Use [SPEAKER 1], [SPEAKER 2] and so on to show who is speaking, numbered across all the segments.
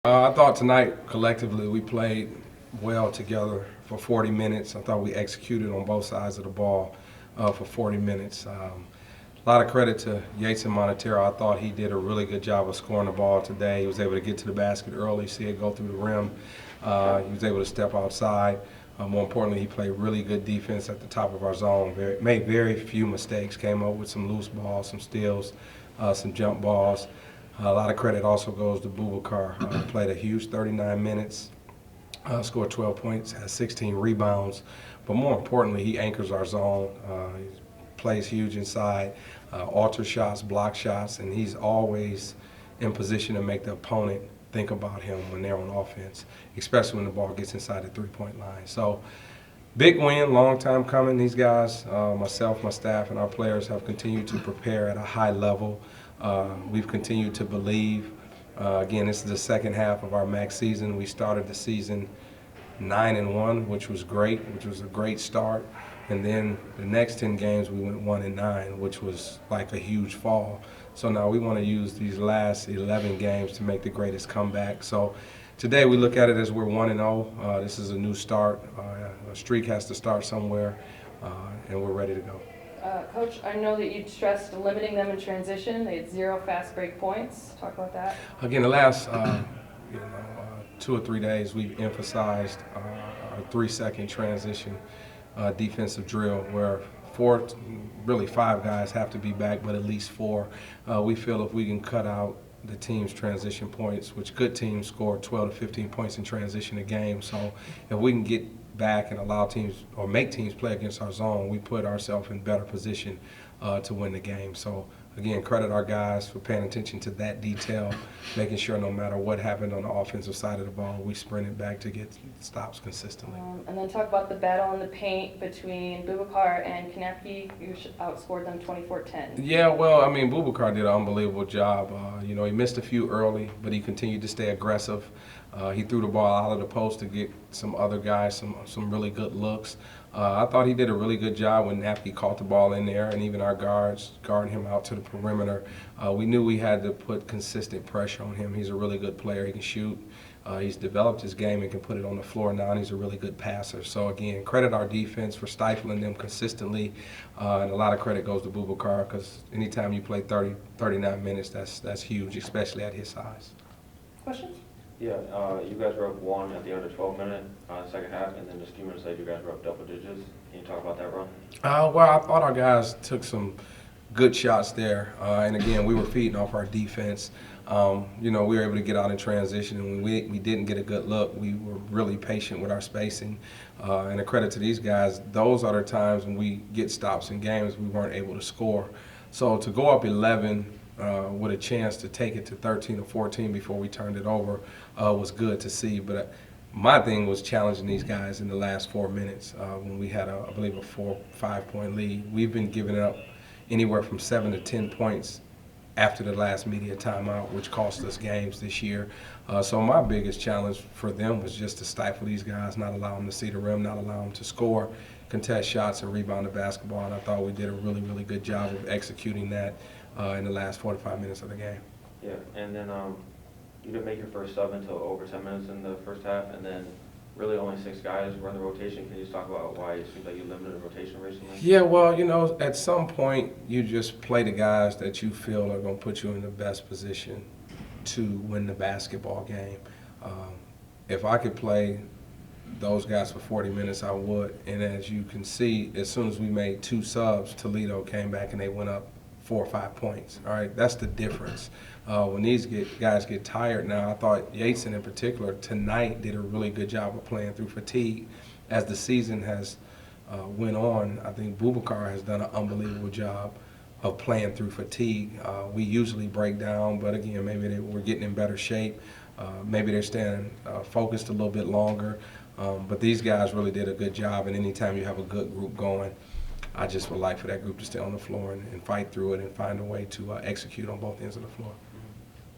[SPEAKER 1] I thought tonight, collectively, we played well together for 40 minutes. I thought we executed on both sides of the ball for 40 minutes. A lot of credit to Yates and Monteiro. I thought he did a really good job of scoring the ball today. He was able to get to the basket early, see it go through the rim. He was able to step outside. More importantly, he played really good defense at the top of our zone. Made very few mistakes, came up with some loose balls, some steals, some jump balls. A lot of credit also goes to Boubacar. Played a huge 39 minutes, scored 12 points, has 16 rebounds. But more importantly, he anchors our zone. He plays huge inside, alter shots, block shots, and he's always in position to make the opponent think about him when they're on offense, especially when the ball gets inside the three-point line. So, big win, long time coming. These guys, myself, my staff, and our players have continued to prepare at a high level. We've continued to believe. Again, this is the second half of our max season. We started the season 9-1, which was great, which was a great start. And then the next 10 games we went 1-9, which was like a huge fall. So now we want to use these last 11 games to make the greatest comeback. So today we look at it as we're 1-0. This is a new start. A streak has to start somewhere, and we're ready to go.
[SPEAKER 2] Coach, I know that you stressed limiting them in transition. They had 0 fast break points. Talk about that.
[SPEAKER 1] Again, the last 2 or 3 days, we've emphasized our 3-second transition defensive drill, where 5 guys have to be back, but at least 4. We feel if we can cut out the team's transition points, which good teams score 12 to 15 points in transition a game. So if we can get back and allow teams or make teams play against our zone, we put ourselves in better position to win the game. So again, credit our guys for paying attention to that detail, making sure no matter what happened on the offensive side of the ball, we sprinted back to get stops consistently.
[SPEAKER 2] And then talk about the battle in the paint between Boubacar and Kanapke. You outscored them 24-10.
[SPEAKER 1] Yeah, well, I mean, Boubacar did an unbelievable job. He missed a few early, but he continued to stay aggressive. He threw the ball out of the post to get some other guys some really good looks. I thought he did a really good job when Napke caught the ball in there, and even our guards guarding him out to the perimeter. We knew we had to put consistent pressure on him. He's a really good player. He can shoot. He's developed his game and can put it on the floor now, and he's a really good passer. So, again, credit our defense for stifling them consistently, and a lot of credit goes to Boubacar because anytime you play 39 minutes, that's huge, especially at his size.
[SPEAKER 2] Questions?
[SPEAKER 3] Yeah, you guys were up 1 at the under 12 minute second half, and then just a few minutes later you guys were up double digits. Can you talk about that run?
[SPEAKER 1] Well, I thought our guys took some good shots there, and again, we were feeding off our defense. We were able to get out in transition, and when we didn't get a good look, we were really patient with our spacing. And a credit to these guys, those are the times when we get stops in games we weren't able to score. So to go up 11 with a chance to take it to 13 or 14 before we turned it over was good to see. But my thing was challenging these guys in the last 4 minutes when we had, I believe, a 4 or 5 point lead. We've been giving up anywhere from 7 to 10 points after the last media timeout, which cost us games this year. So my biggest challenge for them was just to stifle these guys, not allow them to see the rim, not allow them to score, contest shots, and rebound the basketball. And I thought we did a really, really good job of executing that in the last 45 minutes of the game.
[SPEAKER 3] Yeah, and then you didn't make your first sub until over 10 minutes in the first half, and then really only 6 guys were in the rotation. Can you just talk about why it seems like you limited the rotation recently?
[SPEAKER 1] Yeah, well, at some point you just play the guys that you feel are going to put you in the best position to win the basketball game. If I could play those guys for 40 minutes, I would. And as you can see, as soon as we made 2 subs, Toledo came back and they went up 4 or 5 points. All right, that's the difference. When these guys get tired now, I thought Yates in particular tonight did a really good job of playing through fatigue. As the season has went on, I think Boubacar has done an unbelievable job of playing through fatigue. We usually break down, but again, maybe we're getting in better shape. Maybe they're staying focused a little bit longer. But these guys really did a good job, and anytime you have a good group going, I just would like for that group to stay on the floor and fight through it and find a way to execute on both ends of the floor.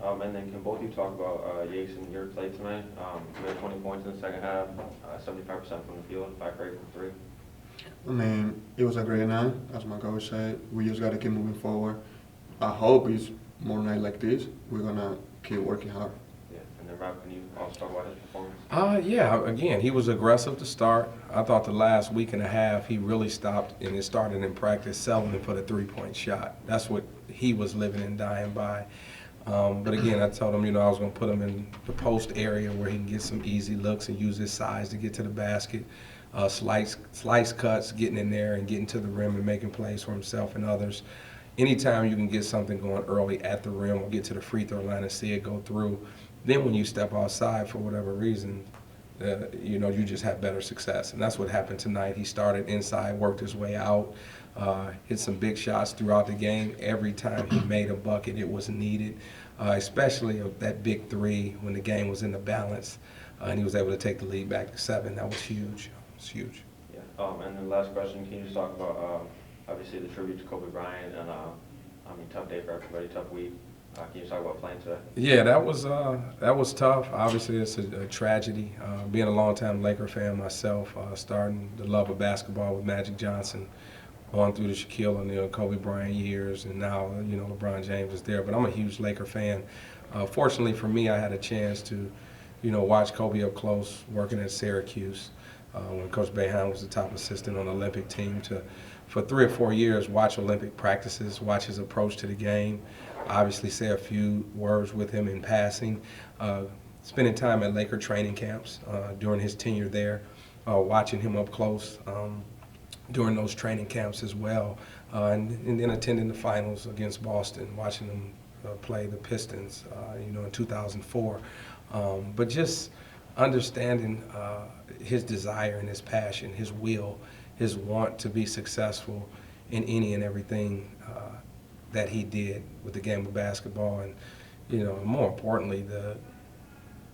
[SPEAKER 3] And then can both of you talk about Yates and your play tonight? You had 20 points in the second half, 75% from the field, 5 for 8 from 3.
[SPEAKER 4] I mean, it was a great night, as my coach said. We just got to keep moving forward. I hope it's more night like this. We're going to keep working hard.
[SPEAKER 3] Yeah, and then And Rob, can you also talk about his performance?
[SPEAKER 1] Yeah, again, he was aggressive to start. I thought the last week and a half he really stopped, and it started in practice, settling for the three-point shot. That's what he was living and dying by. But again, I told him, I was going to put him in the post area where he can get some easy looks and use his size to get to the basket. Slice cuts, getting in there and getting to the rim and making plays for himself and others. Anytime you can get something going early at the rim or get to the free throw line and see it go through, then when you step outside for whatever reason, you just have better success. And that's what happened tonight. He started inside, worked his way out, hit some big shots throughout the game. Every time he made a bucket, it was needed, especially that big three when the game was in the balance. And he was able to take the lead back to 7. That was huge. It was huge.
[SPEAKER 3] Yeah. And then last question, can you just talk about obviously the tribute to Kobe Bryant and tough day for everybody, tough week. Can you just talk about playing today?
[SPEAKER 1] Yeah, that was tough. Obviously, it's a tragedy. Being a longtime Laker fan myself, starting the love of basketball with Magic Johnson, on through the Shaquille O'Neal, Kobe Bryant years, and now LeBron James is there. But I'm a huge Laker fan. Fortunately for me, I had a chance to, watch Kobe up close, working at Syracuse when Coach Boeheim was the top assistant on the Olympic team. For 3 or 4 years, watch Olympic practices, watch his approach to the game. Obviously say a few words with him in passing, spending time at Laker training camps during his tenure there, watching him up close during those training camps as well, and then attending the finals against Boston, watching him play the Pistons, in 2004. But just understanding his desire and his passion, his will, his want to be successful in any and everything that he did with the game of basketball. And, more importantly,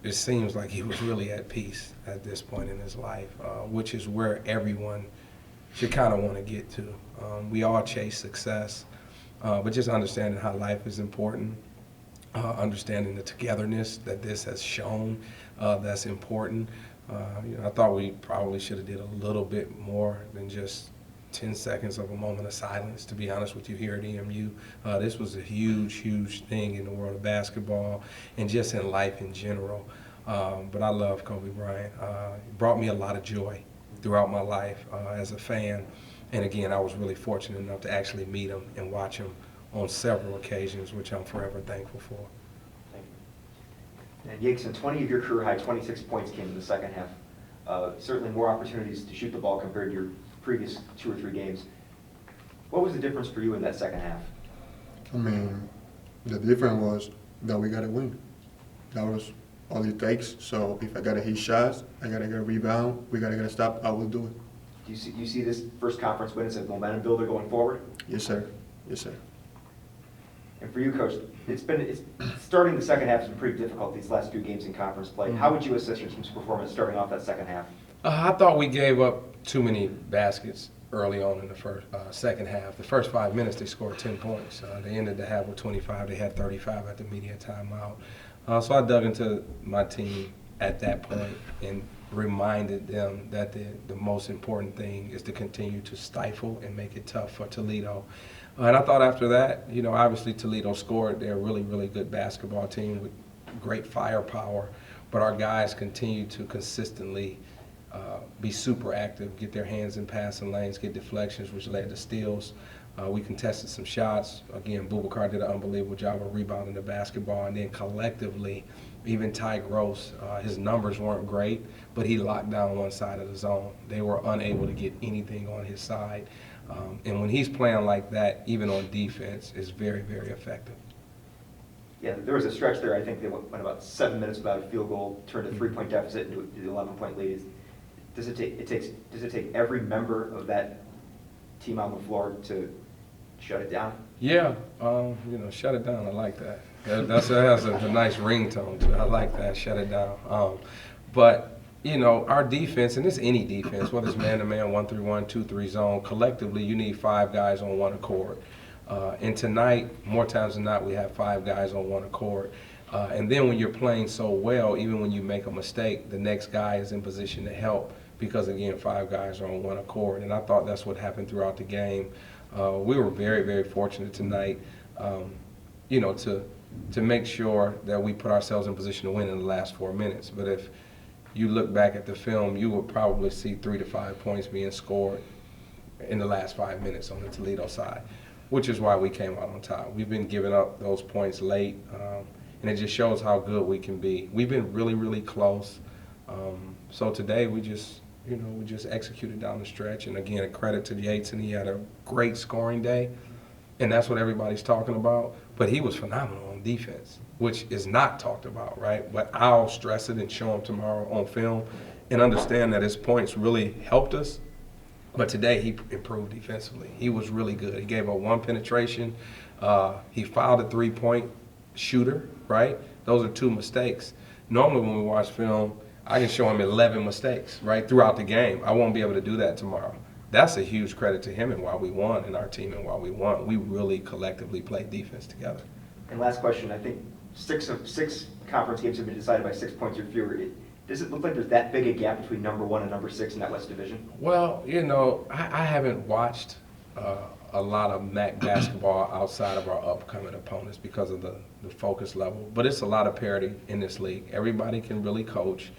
[SPEAKER 1] it seems like he was really at peace at this point in his life, which is where everyone should kind of want to get to. We all chase success, but just understanding how life is important, understanding the togetherness that this has shown that's important. I thought we probably should have did a little bit more than just 10 seconds of a moment of silence, to be honest with you, here at EMU. This was a huge, huge thing in the world of basketball and just in life in general. But I love Kobe Bryant. It brought me a lot of joy throughout my life as a fan. And again, I was really fortunate enough to actually meet him and watch him on several occasions, which I'm forever thankful for.
[SPEAKER 3] Thank you.
[SPEAKER 5] And Yates, in 20 of your career high, 26 points came in the second half. Certainly more opportunities to shoot the ball compared to your previous 2 or 3 games. What was the difference for you in that second half?
[SPEAKER 4] I mean, the difference was that we got to win. That was all it takes. So if I got to hit shots, I got to get a rebound, we got to get a stop, I will do it.
[SPEAKER 5] Do you see this first conference win as a momentum builder going forward?
[SPEAKER 4] Yes, sir. Yes, sir.
[SPEAKER 5] And for you, Coach, it's starting the second half has been pretty difficult these last few games in conference play. How would you assess your team's performance starting off that second half?
[SPEAKER 1] I thought we gave up too many baskets early on in the second half. The first 5 minutes, they scored 10 points. They ended the half with 25. They had 35 at the media timeout. So I dug into my team at that point and reminded them that the most important thing is to continue to stifle and make it tough for Toledo. And I thought after that, obviously Toledo scored. They're a really, really good basketball team with great firepower. But our guys continue to consistently be super active, get their hands in passing lanes, get deflections, which led to steals. We contested some shots. Again, Boubacar did an unbelievable job of rebounding the basketball. And then collectively, even Ty Gross, his numbers weren't great, but he locked down one side of the zone. They were unable to get anything on his side. And when he's playing like that, even on defense, is very, very effective.
[SPEAKER 5] Yeah, there was a stretch there, I think they went about 7 minutes without a field goal, turned a 3-point deficit into the 11-point lead. Does it take every member of that team on the floor to shut it down?
[SPEAKER 1] Yeah, shut it down. I like that. That has a nice ringtone to it. I like that. Shut it down. But our defense, and it's any defense, whether it's man-to-man, 1-3-1, 2-3 zone, collectively you need 5 guys on one accord. And tonight, more times than not, we have 5 guys on one accord. And then when you're playing so well, even when you make a mistake, the next guy is in position to help because, again, 5 guys are on one accord. And I thought that's what happened throughout the game. We were very, very fortunate tonight, to to make sure that we put ourselves in position to win in the last 4 minutes. But if you look back at the film, you will probably see 3 to 5 points being scored in the last 5 minutes on the Toledo side, which is why we came out on top. We've been giving up those points late, and it just shows how good we can be. We've been really, really close. So today we just executed down the stretch. And again, a credit to Yates, and he had a great scoring day, and that's what everybody's talking about. But he was phenomenal on defense, which is not talked about, right? But I'll stress it and show him tomorrow on film and understand that his points really helped us. But today he improved defensively. He was really good. He gave up 1 penetration. He fouled a 3-point shooter, right? Those are 2 mistakes. Normally when we watch film, I can show him 11 mistakes, right, throughout the game. I won't be able to do that tomorrow. That's a huge credit to him and why we won, and our team and why we won. We really collectively played defense together.
[SPEAKER 5] And last question, I think 6 conference games have been decided by 6 points or fewer. Does it look like there's that big a gap between number 1 and number 6 in that West Division?
[SPEAKER 1] Well, I haven't watched a lot of MAC basketball outside of our upcoming opponents because of the focus level. But it's a lot of parity in this league. Everybody can really coach.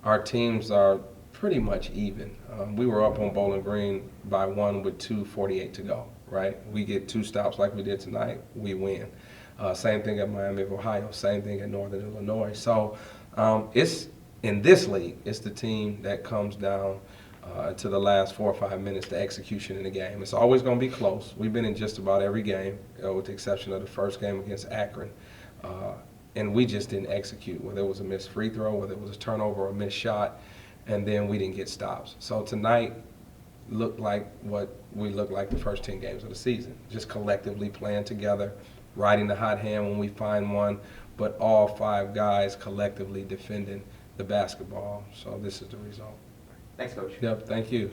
[SPEAKER 1] Our teams are pretty much even. We were up on Bowling Green by 1 with 2:48 to go, right? We get 2 stops like we did tonight, we win. Same thing at Miami of Ohio, same thing at Northern Illinois. So it's in this league, it's the team that comes down to the last 4 or 5 minutes, the execution in the game. It's always going to be close. We've been in just about every game, with the exception of the first game against Akron. And we just didn't execute, whether it was a missed free throw, whether it was a turnover or a missed shot, and then we didn't get stops. So tonight looked like what we looked like the first 10 games of the season, just collectively playing together, riding the hot hand when we find one, but all 5 guys collectively defending the basketball. So this is the result.
[SPEAKER 5] Thanks, Coach.
[SPEAKER 1] Yep, thank you.